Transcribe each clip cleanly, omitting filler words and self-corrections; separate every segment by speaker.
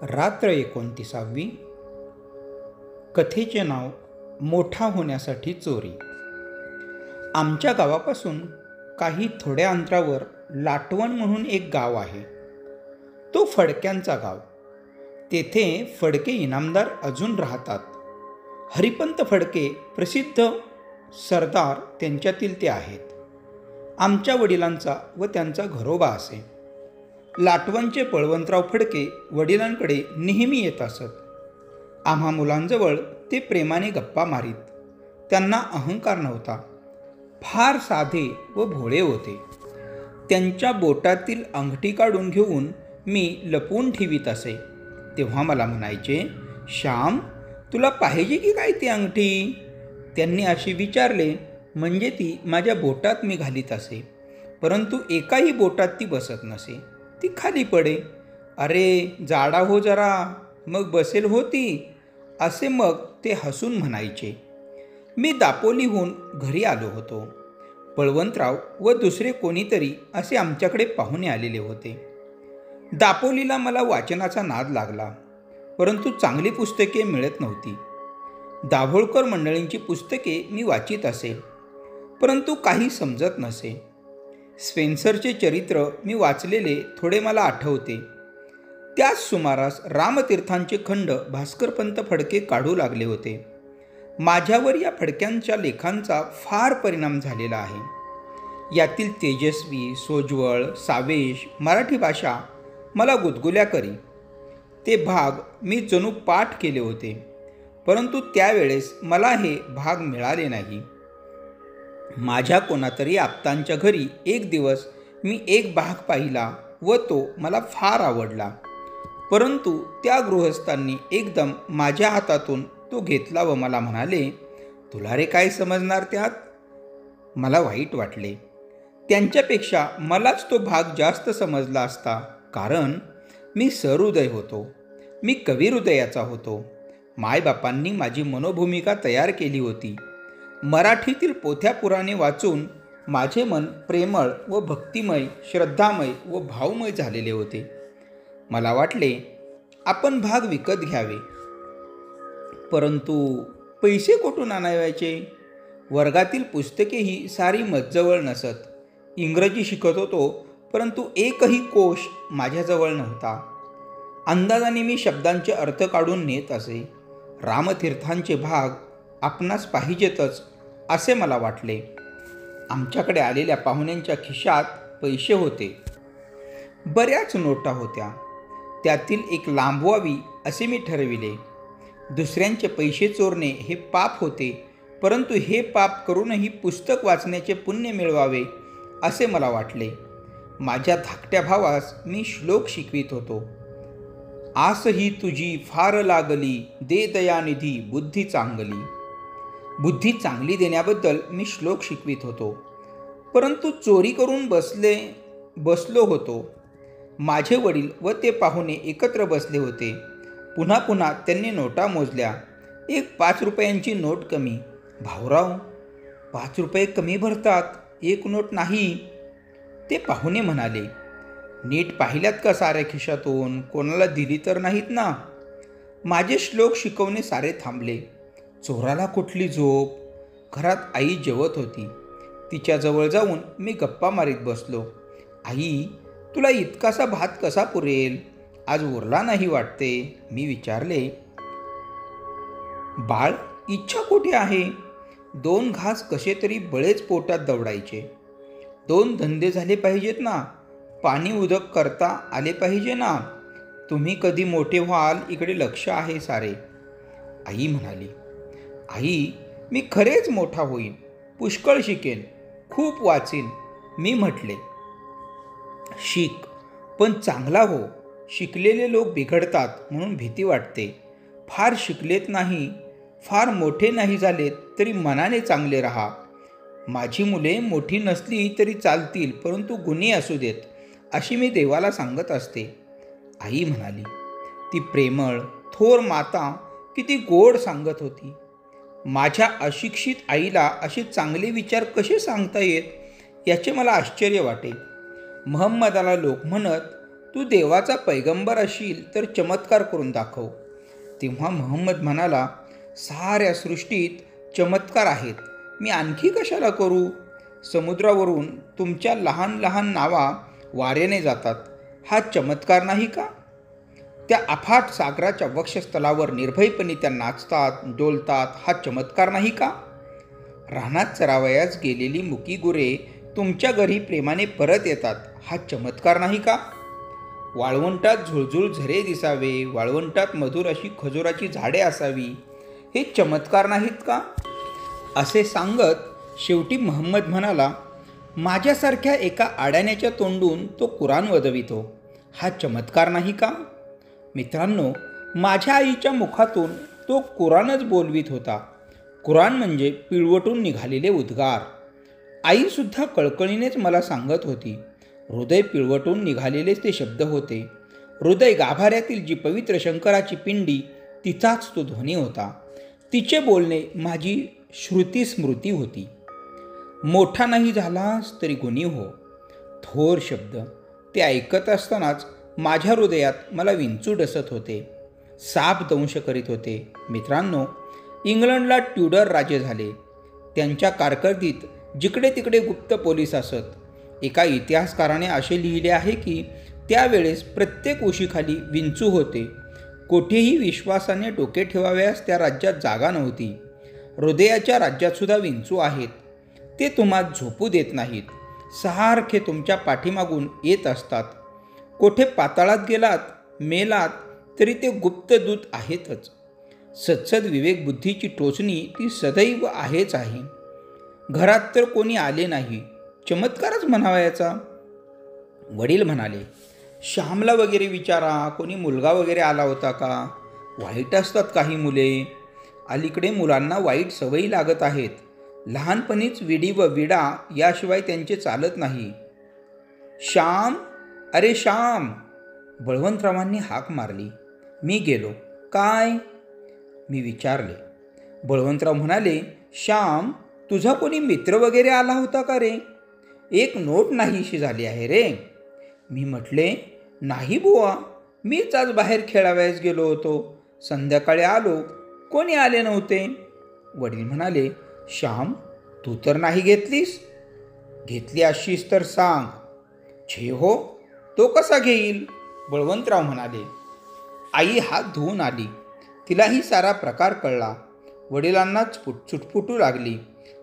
Speaker 1: रात्र 29वी. कथेचे नाव मोठा होण्यासाठी चोरी. आमच्या गावापासून काही थोड्या अंतरावर लाटवण म्हणून एक गाव आहे. तो फडक्यांचा गाव. तेथे फडके इनामदार अजून राहतात. हरिपंत फडके प्रसिद्ध सरदार त्यांच्यातील ते आहेत. आमच्या वडिलांचा व त्यांचा घरोबा असे. लाटवणचे बळवंतराव फडके वडिलांकडे नेहमी येत असत. आम्हा मुलांजवळ ते प्रेमाने गप्पा मारीत. त्यांना अहंकार नव्हता. फार साधे व भोळे होते. त्यांच्या बोटातील अंगठी काढून घेऊन मी लपवून ठेवीत असे. तेव्हा मला म्हणायचे, श्याम, तुला पाहिजे की काय ती अंगठी? त्यांनी असे विचारले म्हणजे ती माझ्या बोटात मी घालीत असे. परंतु एकाही बोटात ती बसत नसे. ती खाली पडे. अरे जाडा हो जरा, मग बसेल होती, असे मग ते हसून म्हणायचे. मी दापोलीहून घरी आलो होतो. बळवंतराव व दुसरे कोणीतरी असे आमच्याकडे पाहुणे आलेले होते. दापोलीला मला वाचनाचा नाद लागला, परंतु चांगली पुस्तके मिळत नव्हती. दाभोळकर मंडळींची पुस्तके मी वाचित असे, परंतु काही समजत नसे. स्पेन्सरचे चरित्र मी वाचलेले थोडे मला आठवते. त्याच सुमारास रामतीर्थांचे खंड भास्करपंत फडके काढू लागले होते. माझ्यावर या फडक्यांच्या लेखांचा फार परिणाम झालेला आहे. यातील तेजस्वी, सोज्वळ, सावेश मराठी भाषा मला गुदगुल्या करी. ते भाग मी जणू पाठ केले होते, परंतु त्यावेळेस मला हे भाग मिळाले नाही. माझ्या कोणातरी आप्तांच्या घरी एक दिवस मी एक भाग पाहिला व तो मला फार आवडला. परंतु त्या गृहस्थांनी एकदम माझ्या हातातून तो घेतला व मला म्हणाले, तुला रे काय समजणार त्यात? मला वाईट वाटले. त्यांच्यापेक्षा मलाच तो भाग जास्त समजला असता, कारण मी सहृदय होतो. मी कविहृदयाचा होतो. मायबापांनी माझी मनोभूमिका तयार केली होती. मराठीतील पोथ्या पुराणे वाचून माझे मन प्रेमळ व भक्तिमय, श्रद्धामय व भावमय झालेले होते. मला वाटले आपण भाग विकत घ्यावे, परंतु पैसे कुठून आणायचे? वर्गातील पुस्तकेही सारी मजजवळ नसत. इंग्रजी शिकत होतो, परंतु एकही कोश माझ्याजवळ नव्हता. अंदाजाने मी शब्दांचे अर्थ काढून नेत असे. रामतीर्थांचे भाग आपणास पाहिजेतच असे मला वाटले. आमच्याकडे आलेल्या पाहुण्यांच्या खिशात पैसे होते. बऱ्याच नोटा होत्या. त्यातील एक लांबवावी असे मी ठरविले. दुसऱ्यांचे पैसे चोरणे हे पाप होते, परंतु हे पाप करूनही पुस्तक वाचण्याचे पुण्य मिळवावे असे मला वाटले. माझ्या धाकट्या भावास मी श्लोक शिकवित होतो. आस ही तुझी फार लागली, दे दयानिधी बुद्धी चांगली. बुद्धी चांगली देण्याबद्दल मी श्लोक शिकवित होतो, परंतु चोरी करून बसलो होतो. माझे वडील व ते पाहुणे एकत्र बसले होते. पुन्हा पुन्हा त्यांनी नोटा मोजल्या. एक 5 रुपयांची नोट कमी. भाऊराव, 5 रुपये कमी भरतात, एक नोट नाही. ते पाहुणे म्हणाले, नीट पाहिल्यात का साऱ्या खिशातून? कोणाला दिली तर नाहीत ना? माझे श्लोक शिकवणे सारे थांबले. चोराला कुठली झोप? घरात आई जेवत होती. तिच्याजवळ जाऊन मी गप्पा मारीत बसलो. आई, तुला इतकासा भात कसा पुरेल? आज उरला नाही वाटते. मी विचारले, बाळ, इच्छा कुठे आहे? 2 घास कसे तरी बळेच पोटात दवडायचे. 2 धंदे झाले पाहिजेत ना. पाणी उदक करता आले पाहिजे ना. तुम्ही कधी मोठे व्हाल इकडे लक्ष आहे सारे. आई म्हणाली, आई, मी खरेच मोठा होईन, पुष्कळ शिकेन, खूप वाचीन. मी म्हटले, शिक, पण चांगला हो. शिकलेले लोक बिघडतात म्हणून भीती वाटते. फार शिकलेत नाही, फार मोठे नाही झालेत तरी मनाने चांगले राहा. माझी मुले मोठी नसली तरी चालतील, परंतु गुणी असू देत, अशी मी देवाला सांगत असते. आई म्हणाली, ती प्रेमळ थोर माता किती गोड सांगत होती. माझ्या अशिक्षित आईला असे चांगले विचार कसे सांगता येत याचे मला आश्चर्य वाटे. महम्मदाला लोक म्हणत, तू देवाचा पैगंबर असशील तर चमत्कार करून दाखव. तेव्हा महम्मद म्हणाला, साऱ्या सृष्टीत चमत्कार आहेत, मी आणखी कशाला करू? समुद्रावरून तुमच्या लहान लहान नावा वाऱ्याने जातात, हा चमत्कार नाही का? त्या अफाट सागराच्या वक्षस्थलावर निर्भयपणे त्या नाचतात, डोलतात, हा चमत्कार नाही का? रानात चरावयास गेलेली मुकी गुरे तुमच्या घरी प्रेमाने परत येतात, हा चमत्कार नाही का? वाळवंटात झुळझुळ झरे दिसावे, वाळवंटात मधुर अशी खजुराची झाडे असावी, हे चमत्कार नाहीत का? असे सांगत शेवटी महम्मद म्हणाला, माझ्यासारख्या एका अडाण्याच्या तोंडून तो कुराण वदवितो, हा चमत्कार नाही का? मित्रांनो, माझ्या आईच्या मुखातून तो कुराणच बोलवीत होता. कुराण म्हणजे पिळवटून निघालेले उद्गार. आईसुद्धा कळकळीनेच मला सांगत होती. हृदय पिळवटून निघालेलेच ते शब्द होते. हृदय गाभाऱ्यातील जी पवित्र शंकराची पिंडी, तिचाच तो ध्वनी होता. तिचे बोलणे माझी श्रुती स्मृती होती. मोठा नाही झालास तरी गुणी हो, थोर शब्द. ते ऐकत असतानाच माझ्या हृदयात मला विंचू डसत होते, साप दंश करीत होते. मित्रांनो, इंग्लंडला ट्युडर राजे झाले. त्यांच्या कारकिर्दीत जिकडे तिकडे गुप्त पोलीस असत. एका इतिहासकाराने असे लिहिले आहे की त्यावेळेस प्रत्येक उशीखाली विंचू होते. कोठेही विश्वासाने डोके ठेवाव्यास त्या राज्यात जागा नव्हती. हृदयाच्या राज्यातसुद्धा विंचू आहेत. ते तुम्हाला झोपू देत नाहीत, सारखे तुमच्या पाठीमागून येत असतात. कोठे पाताळात गेलात, मेलात तरी ते गुप्तदूत आहेतच. सत्सद विवेक बुद्धीची टोचणी ती सदैव आहेच आहे. घरात तर कोणी आले नाही, चमत्कारच म्हणावयाचा. वडील म्हणाले, श्यामला वगैरे विचारा, कोणी मुलगा वगैरे आला होता का? वाईट असतात काही मुले. अलीकडे मुलांना वाईट सवयी लागत आहेत. लहानपणीच विडी व विडा याशिवाय त्यांचे चालत नाही. श्याम, अरे श्याम, बळवंतरावांनी हाक मारली. मी गेलो. काय? मी विचारले. बळवंतराव म्हणाले, श्याम, तुझा कोणी मित्र वगैरे आला होता का रे? एक नोट नाहीशी झाली आहे रे. मी म्हटले, नाही बुवा, मीच आज बाहेर खेळावयास गेलो होतो. संध्याकाळी आलो, कोणी आले नव्हते. वडील म्हणाले, श्याम, तू तर नाही घेतलीस? घेतली अशीस तर सांग. छे हो, तो कसा घेईल? बळवंतराव म्हणाले. आई हात धुवून आली. तिलाही सारा प्रकार कळला. वडिलांना चुटपुटू लागली.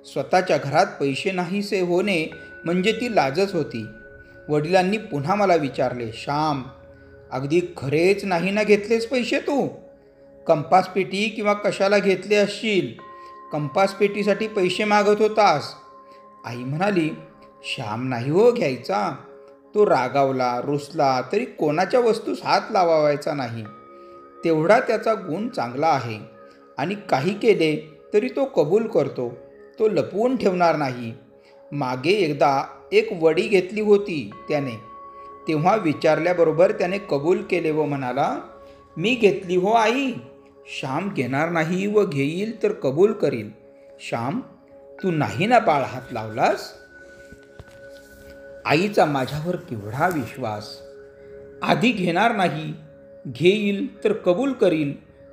Speaker 1: स्वतःच्या घरात पैसे नाहीसे होणे म्हणजे ती लाजच होती. वडिलांनी पुन्हा मला विचारले, श्याम, अगदी खरेच नाही ना घेतलेस पैसे तू? कंपास पेटी किंवा कशाला घेतले असशील? कंपास पेटीसाठी पैसे मागत होतास. आई म्हणाली, श्याम नाही हो घ्यायचा. तो रागावला, रुसला तरी कोणाच्या वस्तूस हात लावायचा नाही. तेवढा त्याचा गुण चांगला आहे. आणि काही केले तरी तो कबूल करतो. तो लपवून ठेवणार नाही. मागे एकदा एक वडी घेतली होती त्याने. तेव्हा विचारल्याबरोबर त्याने कबूल केले व म्हणाला, मी घेतली हो आई. श्याम घेणार नाही व घेईल तर कबूल करील. श्याम, तू नाही ना बाळ हात लावलास? आईचा माझ्यावर केवढा विश्वास. आधी घेणार नाही, घेईल तर कबूल करील,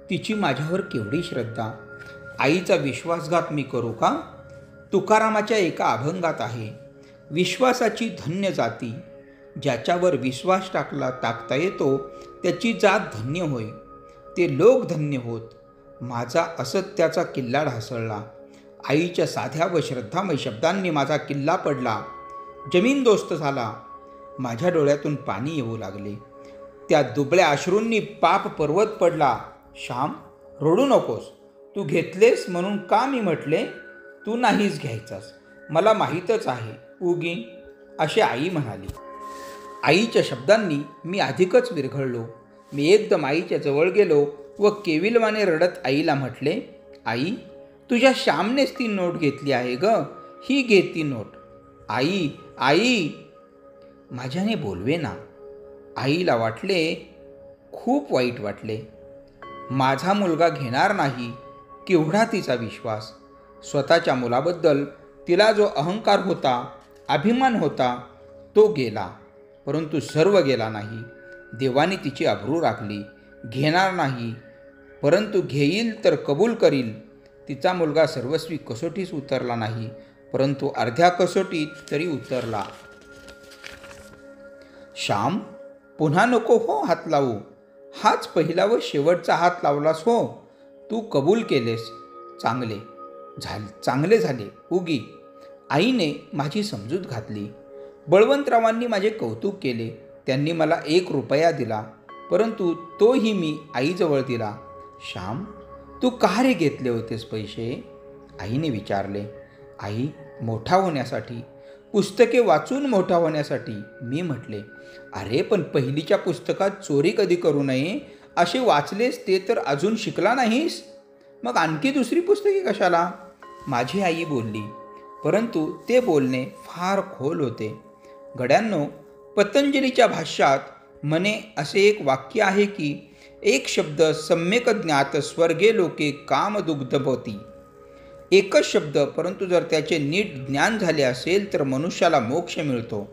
Speaker 1: तिची माझ्यावर केवढी श्रद्धा. आईचा विश्वासघात मी करू का? तुकारामाच्या एका अभंगात आहे, विश्वासाची धन्य जाती, ज्याच्यावर विश्वास टाकता येतो त्याची जात धन्य होय. ते लोक धन्य होत. माझा असत्याचा किल्ला ढासळला. आईच्या साध्या व श्रद्धामय शब्दांनी माझा किल्ला पडला, जमीनदोस्त झाला. माझ्या डोळ्यातून पाणी येऊ लागले. त्या दुबळ्या अश्रूंनी पाप पर्वत पडला. श्याम, रडू नकोस. तू घेतलेस म्हणून का मी म्हटले? तू नाहीच घ्यायचास, मला माहीतच आहे उगी, अशी आई म्हणाली. आईच्या शब्दांनी मी अधिकच विरघळलो. मी एकदम आईच्या जवळ गेलो व केविलवाने रडत आईला म्हटले, आई, तुझ्या श्यामनेच ती नोट घेतली आहे ग, ही घे ती नोट. आई, आई, माझ्याने बोलवे ना. आईला वाटले, खूप वाईट वाटले. माझा मुलगा घेणार नाही, केवढा तिचा विश्वास. स्वतःच्या मुलाबद्दल तिला जो अहंकार होता, अभिमान होता, तो गेला. परंतु सर्व गेला नाही. देवाने तिची अब्रू राखली. घेणार नाही, परंतु घेईल तर कबूल करील. तिचा मुलगा सर्वस्वी कसोटीस उतरला नाही, परंतु अर्ध्या कसोटीत तरी उतरला. श्याम, पुन्हा नको हो हात लावू. हाच पहिला व शेवटचा हात लावलास हो. तू कबूल केलेस. चांगले झाले उगी. आईने माझी समजूत घातली. बळवंतरावांनी माझे कौतुक केले. त्यांनी मला 1 रुपया दिला, परंतु तोही मी आईजवळ दिला. श्याम, तू का रे घेतले होतेस पैसे? आईने विचारले. आई, मोठा होण्यासाठी, पुस्तके वाचून मोठा होण्यासाठी. मी म्हटले, अरे पण पहिलीच्या पुस्तकात चोरी कधी करू नये असे वाचलेस ते तर अजून शिकला नाहीस, मग आणखी दुसरी पुस्तके कशाला? माझी आई बोलली, परंतु ते बोलणे फार खोल होते. गड्यांनो, पतंजलीच्या भाष्यात म्हणे असे एक वाक्य आहे की एक शब्द सम्यक ज्ञात स्वर्गे लोके कामदुग्धभवती. एकच शब्द, परंतु जर त्याचे नीट ज्ञान झाले असेल तर मनुष्याला मोक्ष मिळतो.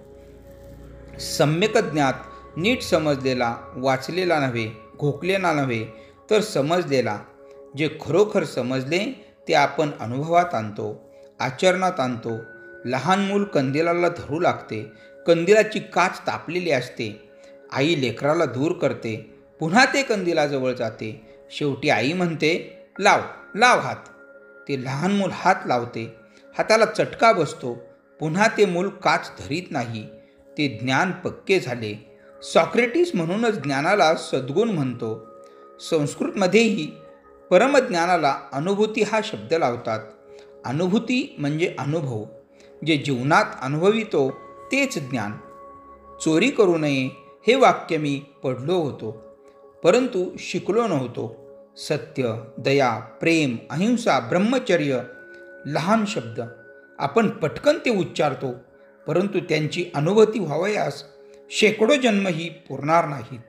Speaker 1: सम्यक ज्ञात, नीट समजलेला, वाचलेला नव्हे, घोकलेला नव्हे, तर समजलेला. जे खरोखर समजले ते आपण अनुभवात आणतो, आचरणात आणतो. लहान मूल कंदिलाला धरू लागते. कंदिलाची काच तापलेली असते. आई लेकराला दूर करते. पुन्हा ते कंदिलाजवळ जाते. शेवटी आई म्हणते, लाव लाव हात. ते लहान मूल हात लावते. हाताला चटका बसतो. पुन्हा ते मूल काच धरीत नाही. ते ज्ञान पक्के झाले. सॉक्रेटिस म्हणूनच ज्ञानाला सद्गुण म्हणतो. संस्कृतमध्येही परमज्ञानाला अनुभूती हा शब्द लावतात. अनुभूती म्हणजे अनुभव. जे जीवनात अनुभवितो तेच ज्ञान. चोरी करू नये हे वाक्य मी पढलो होतो, परंतु शिकलो नव्हतो. सत्य, दया, प्रेम, अहिंसा, ब्रह्मचर्य, लहान शब्द. आपण पटकन ते उच्चारतो, परंतु त्यांची अनुभूती व्हावयास शेकडो जन्मही पुरणार नाहीत.